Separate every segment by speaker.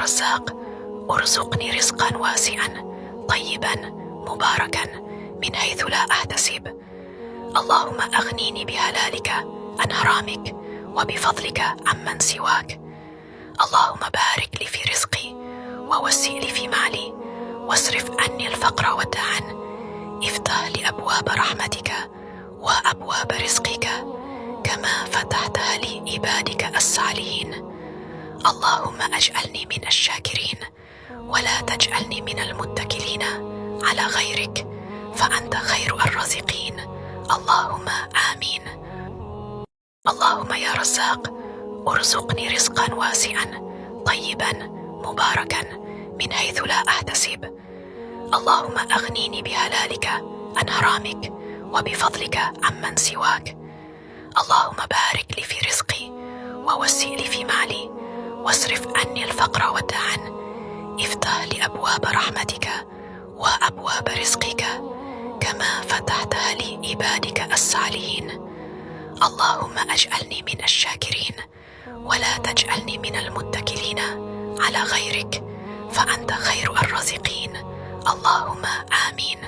Speaker 1: رزاق ارزقني رزقا واسعا طيبا مباركا من حيث لا أحتسب. اللهم أغنيني بحلالك عن حرامك وبفضلك عمن سواك. اللهم بارك لي في رزقي ووسع لي في مالي واصرف عني الفقر والدعن. افتح لي أبواب رحمتك وأبواب رزقك كما فتحتها لعبادك الصالحين. اللهم اجعلني من الشاكرين ولا تجعلني من المتكلين على غيرك فأنت خير الرازقين. اللهم آمين. اللهم يا رزاق ارزقني رزقا واسعا طيبا مباركا من حيث لا أحتسب. اللهم أغنيني بحلالك عن حرامك وبفضلك عمن سواك. اللهم بارك لي في رزقي ووسع لي في مالي واصرف عني الفقر والدعن. افتح لي أبواب رحمتك وأبواب رزقك كما فتحتها لعبادك الصالحين. اللهم اجعلني من الشاكرين ولا تجعلني من المتكلين على غيرك فأنت خير الرازقين. اللهم آمين.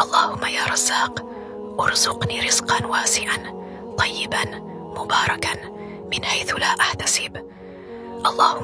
Speaker 1: اللهم يا رزاق ارزقني رزقا واسعا طيبا مباركا من حيث لا أحتسب. اللهم